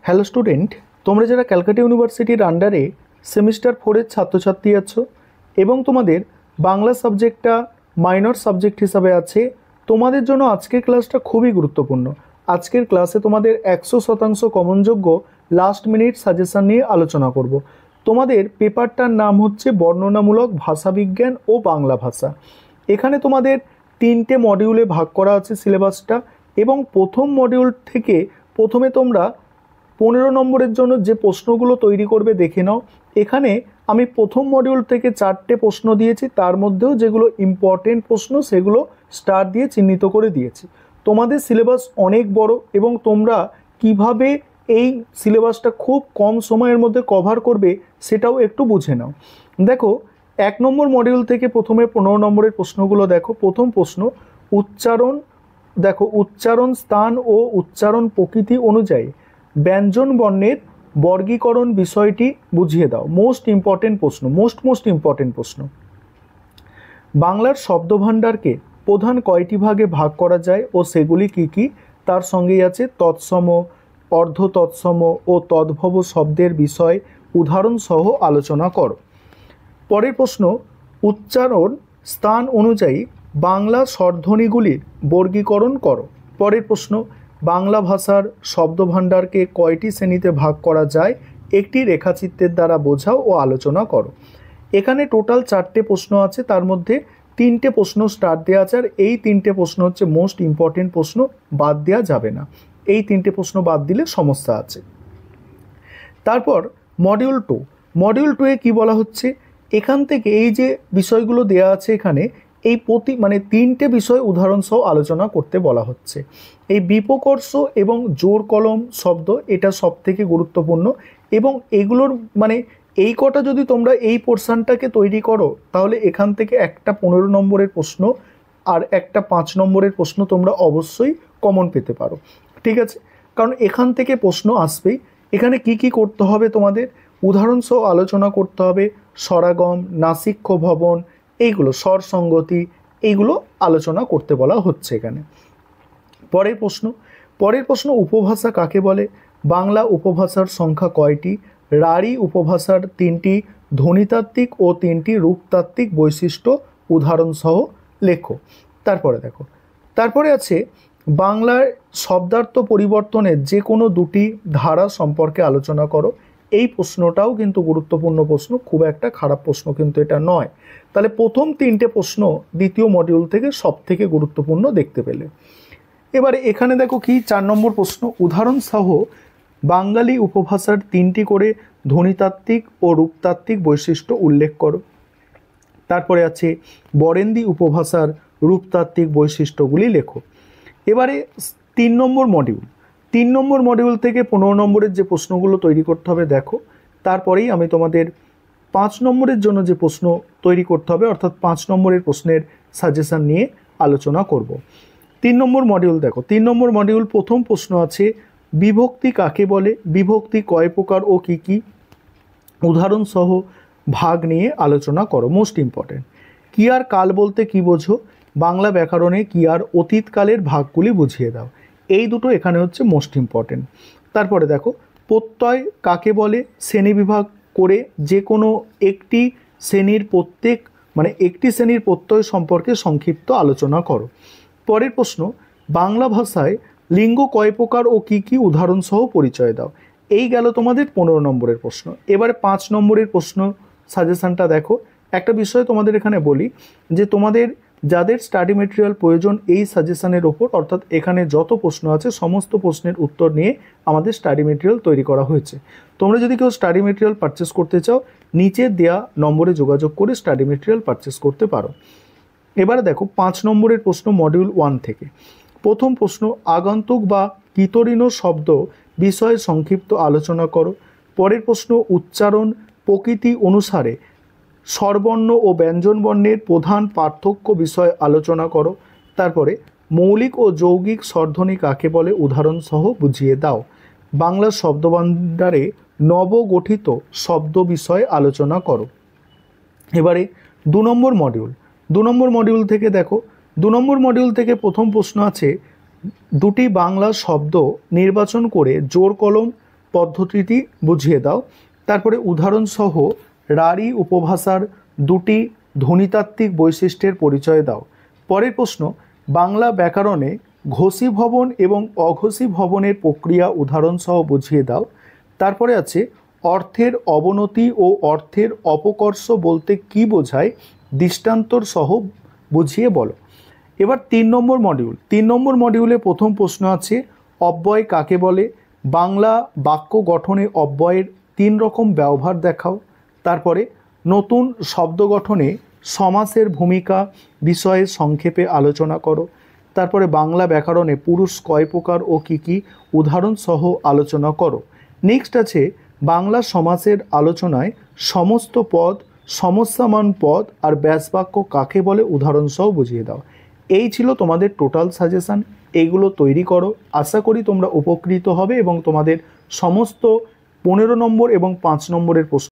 Hello student, তোমরা যারা ক্যালকাটা ইউনিভার্সিটির আন্ডারে সেমিস্টার 4-এর ছাত্রছাত্রী আছো এবং তোমাদের বাংলা সাবজেক্টটা মাইনর সাবজেক্ট হিসাবে আছে, তোমাদের জন্য আজকের ক্লাসটা খুবই গুরুত্বপূর্ণ। আজকের ক্লাসে তোমাদের 100% কমনযোগ্য লাস্ট মিনিট সাজেশন নিয়ে আলোচনা করব। তোমাদের পেপারটার নাম হচ্ছে বর্ণনামূলক ভাষাবিজ্ঞান ও বাংলা ভাষা। এখানে তোমাদের 3টে মডিউলে ভাগ করা আছে সিলেবাসটা, এবং প্রথম মডিউল থেকে প্রথমে তোমরা 15 নম্বরের জন্য যে প্রশ্নগুলো তৈরি করবে দেখে নাও। এখানে আমি প্রথম মডিউল থেকে 4টে প্রশ্ন দিয়েছি, তার মধ্যেও যেগুলো ইম্পর্টেন্ট প্রশ্ন সেগুলো স্টার দিয়ে চিহ্নিত করে দিয়েছি। তোমাদের সিলেবাস অনেক বড় এবং তোমরা কিভাবে এই সিলেবাসটা খুব কম সময়ের মধ্যে কভার করবে সেটাও একটু বুঝে নাও। দেখো, 1 নম্বর মডিউল থেকে প্রথমে 15 নম্বরের প্রশ্নগুলো দেখো। প্রথম প্রশ্ন, উচ্চারণ। দেখো, উচ্চারণ স্থান ও উচ্চারণ প্রকৃতি অনুযায়ী ব্যঞ্জন বর্ণের বর্গীকরণ বিষয়টি বুঝিয়ে দাও। মোস্ট ইম্পর্টেন্ট প্রশ্ন, মোস্ট ইম্পর্টেন্ট প্রশ্ন। বাংলার শব্দভাণ্ডারকে প্রধান কয়টি ভাগে ভাগ করা যায় ও সেগুলি কি কি? তার সঙ্গেই আছে তৎসম, অর্ধ তৎসম ও তদ্ভব শব্দের বিষয় উদাহরণ সহ আলোচনা করো। পরের প্রশ্ন, উচ্চারণ স্থান অনুযায়ী বাংলা স্বরধ্বনিগুলির বর্গীকরণ করো। পরের প্রশ্ন, বাংলা ভাষার শব্দভাণ্ডারকে কয়টি শ্রেণীতে ভাগ করা যায় একটি রেখাচিত্রের দ্বারা বোঝাও ও আলোচনা করো। এখানে টোটাল 4টে প্রশ্ন আছে, তার মধ্যে 3টে প্রশ্ন স্টার দেওয়া আছে, আর এই 3টে প্রশ্ন হচ্ছে মোস্ট ইম্পর্টেন্ট প্রশ্ন, বাদ দেওয়া যাবে না। এই 3টে প্রশ্ন বাদ দিলে সমস্যা আছে। তারপর মডিউল 2, মডিউল 2-এ কী বলা হচ্ছে, এখান থেকে এই যে বিষয়গুলো দেওয়া আছে এখানে, এই 3টে বিষয় উদাহরণ সহ আলোচনা করতে বলা হচ্ছে। এই বিপকর্ষ এবং জোর কলম শব্দ, এটা সবথেকে গুরুত্বপূর্ণ, এবং এগুলোর এই কটা যদি তোমরা এই পোর্শনটাকে তৈরি করো তাহলে এখান থেকে একটা 15 নম্বরের প্রশ্ন আর একটা 5 নম্বরের প্রশ্ন তোমরা অবশ্যই কমন পেতে পারো। ঠিক আছে, কারণ এখান থেকে প্রশ্ন আসবেই। এখানে কি কি করতে হবে, তোমাদের উদাহরণ সহ আলোচনা করতে হবে, স্বরাগম, নাসিক্য ভবন, এইগুলো স্বর সঙ্গতি, এইগুলো আলোচনা করতে বলা হচ্ছে এখানে। পরের প্রশ্ন, উপভাষা কাকে বলে? বাংলা উপভাষার সংখ্যা কয়টি? রাঢ়ী উপভাষার 3টি ধ্বনিতাত্ত্বিক ও 3টি রূপতাত্ত্বিক বৈশিষ্ট্য উদাহরণ সহ লেখো। তারপরে আছে বাংলার শব্দার্থ পরিবর্তনের যে কোনো 2টি ধারা সম্পর্কে আলোচনা করো। এই প্রশ্নটাও কিন্তু গুরুত্বপূর্ণ প্রশ্ন, খুব একটা খারাপ প্রশ্ন কিন্তু এটা নয়। তাহলে প্রথম 3টে প্রশ্ন দ্বিতীয় মডিউল থেকে সব থেকে গুরুত্বপূর্ণ দেখতে পেলে। এবারে এখানে দেখো কি 4 নম্বর প্রশ্ন, উদাহরণ সহ বাঙালি উপভাষার 3টি করে ধ্বনিতাত্ত্বিক ও রূপতাত্ত্বিক বৈশিষ্ট্য উল্লেখ করো। তারপরে আছে বরেন্দ্রী উপভাষার রূপতাত্ত্বিক বৈশিষ্ট্যগুলি লেখো। এবারে 3 নম্বর মডিউল থেকে 15 নম্বরের যে প্রশ্নগুলো তৈরি করতে হবে দেখো। তারপরেই আমি তোমাদের 5 নম্বরের জন্য যে প্রশ্ন তৈরি করতে হবে, অর্থাৎ 5 নম্বরের প্রশ্নের সাজেশন নিয়ে আলোচনা করব। 3 নম্বর মডিউল দেখো। 3 নম্বর মডিউল প্রথম প্রশ্ন আছে, বিভক্তি কাকে বলে? বিভক্তি কয় প্রকার ও কি কি? উদাহরণ সহ ভাগ নিয়ে আলোচনা করো। Most important. কি আর কাল বলতে কি বোঝো? বাংলা ব্যাকরণে কি আর অতীতকালের ভাগগুলি বুঝিয়ে দাও। এই দুটো এখানে হচ্ছে মোস্ট ইম্পর্টেন্ট। তারপরে দেখো, প্রত্যয় কাকে বলে? শ্রেণীবিভাগ করে যে কোনো একটি শ্রেণীর একটি শ্রেণীর প্রত্যয় সম্পর্কে সংক্ষিপ্ত আলোচনা করো। পরের প্রশ্ন, বাংলা ভাষায় লিঙ্গ কয় প্রকার ও কি কি? উদাহরণ সহ পরিচয় দাও। এই গেল তোমাদের 15 নম্বরের প্রশ্ন। এবারে 5 নম্বরের প্রশ্ন সাজেশনটা দেখো। একটা বিষয় তোমাদের এখানে বলি, যে তোমাদের যাদের স্টাডি মেটেরিয়াল প্রয়োজন এই সাজেশনের ওপর, অর্থাৎ এখানে যত প্রশ্ন আছে সমস্ত প্রশ্নের উত্তর নিয়ে আমাদের স্টাডি মেটেরিয়াল তৈরি করা হয়েছে। তোমরা যদি কেউ স্টাডি মেটেরিয়াল পারচেস করতে চাও, নিচে দেওয়া নম্বরে যোগাযোগ করে স্টাডি মেটেরিয়াল পারচেস করতে পারো। এবারে দেখো 5 নম্বরের প্রশ্ন মডিউল 1 থেকে। প্রথম প্রশ্ন, আগন্তুক বা কিতরিণ শব্দ বিষয়ে সংক্ষিপ্ত আলোচনা করো। পরের প্রশ্ন, উচ্চারণ প্রকৃতি অনুসারে স্বরবর্ণ ও ব্যঞ্জনবর্ণের প্রধান পার্থক্য বিষয়ে আলোচনা করো। তারপরে মৌলিক ও যৌগিক স্বরধ্বনি কাকে বলে? উদাহরণ সহ বুঝিয়ে দাও। বাংলা শব্দভাণ্ডারে নবগঠিত শব্দ বিষয়ে আলোচনা করো। এবারে 2 নম্বর মডিউল থেকে দেখো। 2 নম্বর মডিউল থেকে প্রথম প্রশ্ন আছে, 2টি বাংলা শব্দ নির্বাচন করে জোর কলম পদ্ধতিটি বুঝিয়ে দাও। তারপরে উদাহরণসহ রাঢ়ী উপভাষার দুটি ধ্বনিতাত্ত্বিক বৈশিষ্ট্যের পরিচয় দাও। পরের প্রশ্ন, বাংলা ব্যাকরণে ঘোষীভবন এবং অঘোষীভবনের প্রক্রিয়া উদাহরণসহ বুঝিয়ে দাও। তারপরে আছে অর্থের অবনতি ও অর্থের অপকর্ষ বলতে কি বোঝায় দৃষ্টান্তর সহ বুঝিয়ে বলো। এবার 3 নম্বর মডিউল। 3 নম্বর মডিউলে প্রথম প্রশ্ন আছে অব্যয় কাকে বলে। বাংলা বাক্য গঠনে অব্যয়ের 3 রকম ব্যবহার দেখাও। তারপরে নতুন শব্দ গঠনে সমাসের ভূমিকা বিষয়ে সংক্ষেপে আলোচনা করো। তারপরে বাংলা ব্যাকরণে পুরুষ কয় প্রকার ও কী কী উদাহরণ সহ আলোচনা করো। নেক্সট আছে বাংলা সমাসের আলোচনায় সমস্ত পদ, সমস্যামান পদ আর ব্যাসবাক্য কাকে বলে উদাহরণ সহ বুঝিয়ে দাও। এই ছিল তোমাদের টোটাল সাজেশান। এইগুলো তৈরি করো। আশা করি তোমরা উপকৃত হবে এবং তোমাদের সমস্ত 15 নম্বর এবং 5 নম্বরের প্রশ্ন